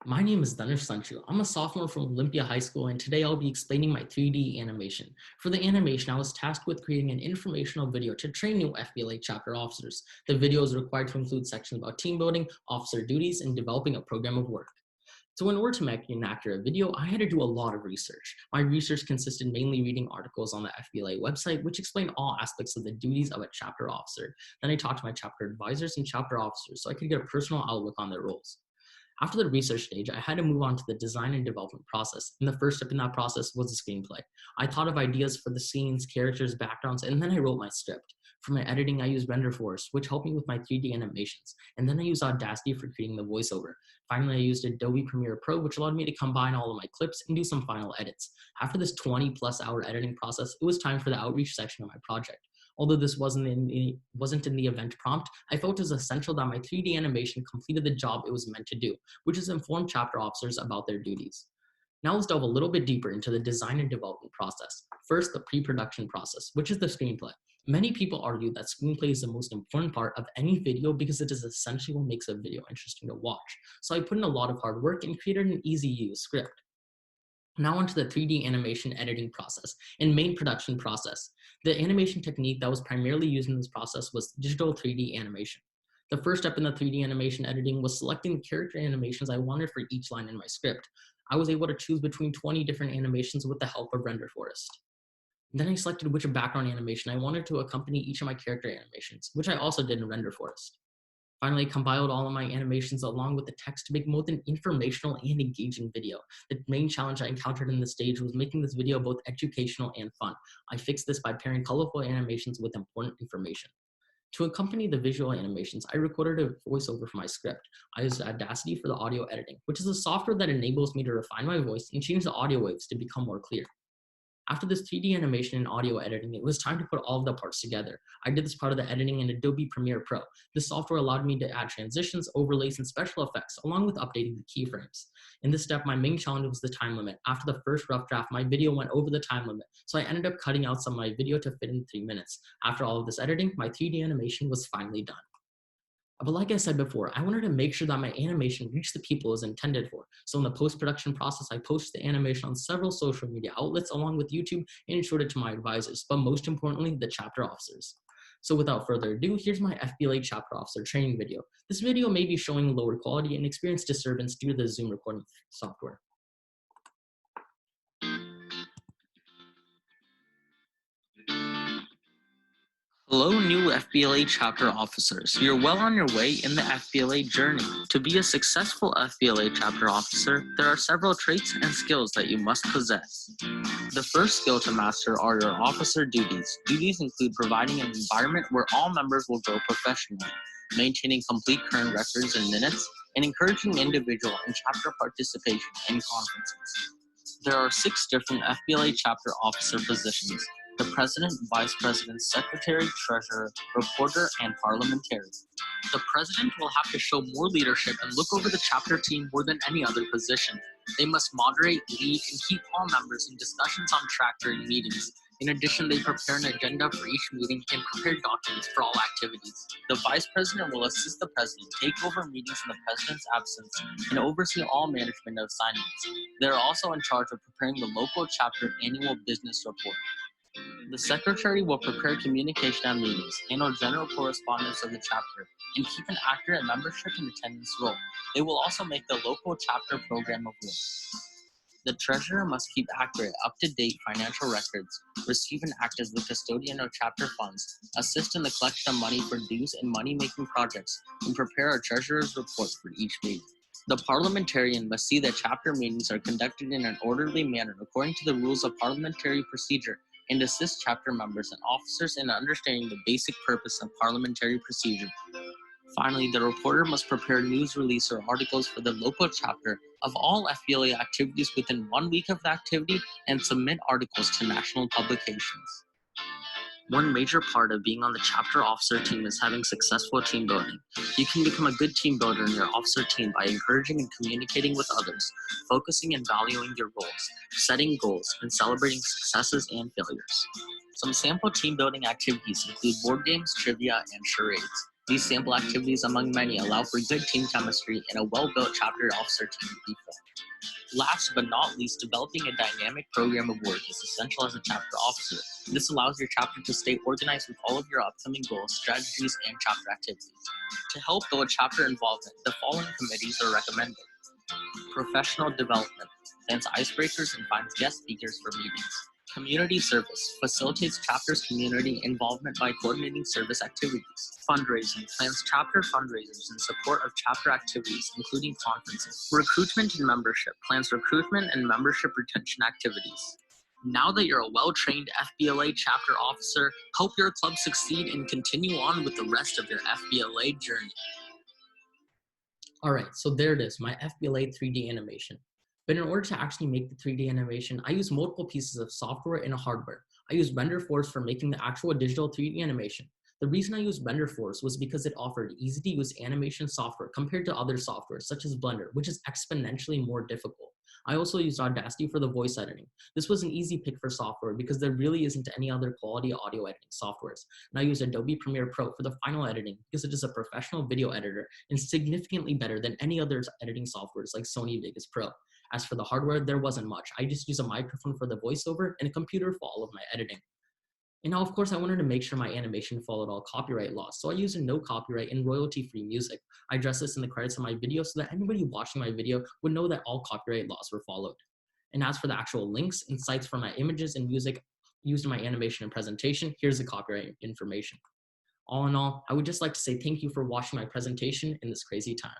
My name is Dhanush Sunchu. I'm a sophomore from Olympia High School, and today I'll be explaining my 3D animation. For the animation, I was tasked with creating an informational video to train new FBLA chapter officers. The video is required to include sections about team building, officer duties, and developing a program of work. So in order to make an accurate video, I had to do a lot of research. My research consisted mainly reading articles on the FBLA website, which explained all aspects of the duties of a chapter officer. Then I talked to my chapter advisors and chapter officers so I could get a personal outlook on their roles. After the research stage, I had to move on to the design and development process. And the first step in that process was the screenplay. I thought of ideas for the scenes, characters, backgrounds, and then I wrote my script. For my editing, I used RenderForce, which helped me with my 3D animations. And then I used Audacity for creating the voiceover. Finally, I used Adobe Premiere Pro, which allowed me to combine all of my clips and do some final edits. After this 20-plus-hour editing process, it was time for the outreach section of my project. Although this wasn't in the event prompt, I felt it was essential that my 3D animation completed the job it was meant to do, which is inform chapter officers about their duties. Now let's delve a little bit deeper into the design and development process. First, the pre-production process, which is the screenplay. Many people argue that screenplay is the most important part of any video because it is essentially what makes a video interesting to watch. So I put in a lot of hard work and created an easy-to-use script. Now onto the 3D animation editing process and main production process. The animation technique that was primarily used in this process was digital 3D animation. The first step in the 3D animation editing was selecting the character animations I wanted for each line in my script. I was able to choose between 20 different animations with the help of RenderForest. Then I selected which background animation I wanted to accompany each of my character animations, which I also did in RenderForest. Finally, I compiled all of my animations along with the text to make both an informational and engaging video. The main challenge I encountered in this stage was making this video both educational and fun. I fixed this by pairing colorful animations with important information. To accompany the visual animations, I recorded a voiceover for my script. I used Audacity for the audio editing, which is a software that enables me to refine my voice and change the audio waves to become more clear. After this 3D animation and audio editing, it was time to put all of the parts together. I did this part of the editing in Adobe Premiere Pro. This software allowed me to add transitions, overlays, and special effects, along with updating the keyframes. In this step, my main challenge was the time limit. After the first rough draft, my video went over the time limit, so I ended up cutting out some of my video to fit in 3 minutes. After all of this editing, my 3D animation was finally done. But like I said before, I wanted to make sure that my animation reached the people it was intended for. So in the post-production process, I posted the animation on several social media outlets along with YouTube and showed it to my advisors, but most importantly, the chapter officers. So without further ado, here's my FBLA chapter officer training video. This video may be showing lower quality and experience disturbance due to the Zoom recording software. Hello, new FBLA chapter officers. You're well on your way in the FBLA journey. To be a successful FBLA chapter officer, there are several traits and skills that you must possess. The first skill to master are your officer duties. Duties include providing an environment where all members will grow professionally, maintaining complete current records and minutes, and encouraging individual and chapter participation in conferences. There are 6 different FBLA chapter officer positions: the president, vice president, secretary, treasurer, reporter, and parliamentarian. The president will have to show more leadership and look over the chapter team more than any other position. They must moderate, lead, and keep all members in discussions on track during meetings. In addition, they prepare an agenda for each meeting and prepare documents for all activities. The vice president will assist the president, take over meetings in the president's absence, and oversee all management assignments. They are also in charge of preparing the local chapter annual business report. The secretary will prepare communication at meetings, handle general correspondence of the chapter, and keep an accurate membership and attendance roll. They will also make the local chapter program of work. The treasurer must keep accurate, up-to-date financial records, receive and act as the custodian of chapter funds, assist in the collection of money for dues and money-making projects, and prepare a treasurer's report for each meeting. The parliamentarian must see that chapter meetings are conducted in an orderly manner according to the rules of parliamentary procedure and assist chapter members and officers in understanding the basic purpose of parliamentary procedure. Finally, the reporter must prepare news release or articles for the local chapter of all FBLA activities within 1 week of the activity and submit articles to national publications. One major part of being on the chapter officer team is having successful team building. You can become a good team builder in your officer team by encouraging and communicating with others, focusing and valuing your roles, setting goals, and celebrating successes and failures. Some sample team building activities include board games, trivia, and charades. These sample activities, among many, allow for good team chemistry and a well-built chapter officer team to be formed. Last but not least, developing a dynamic program of work is essential as a chapter officer. This allows your chapter to stay organized with all of your upcoming goals, strategies, and chapter activities. To help build chapter involvement, the following committees are recommended. Professional development plans icebreakers and finds guest speakers for meetings. Community service facilitates chapter's community involvement by coordinating service activities. Fundraising plans chapter fundraisers in support of chapter activities, including conferences. Recruitment and membership plans recruitment and membership retention activities. Now that you're a well-trained FBLA chapter officer, help your club succeed and continue on with the rest of your FBLA journey. All right, so there it is, my FBLA 3D animation. But in order to actually make the 3D animation, I use multiple pieces of software and hardware. I use RenderForce for making the actual digital 3D animation. The reason I used RenderForce was because it offered easy-to-use animation software compared to other software, such as Blender, which is exponentially more difficult. I also used Audacity for the voice editing. This was an easy pick for software because there really isn't any other quality audio editing softwares. And I used Adobe Premiere Pro for the final editing because it is a professional video editor and significantly better than any other editing softwares like Sony Vegas Pro. As for the hardware, there wasn't much. I just used a microphone for the voiceover and a computer for all of my editing. And now, of course, I wanted to make sure my animation followed all copyright laws, so I used a no copyright and royalty-free music. I addressed this in the credits of my video so that anybody watching my video would know that all copyright laws were followed. And as for the actual links and sites for my images and music used in my animation and presentation, here's the copyright information. All in all, I would just like to say thank you for watching my presentation in this crazy time.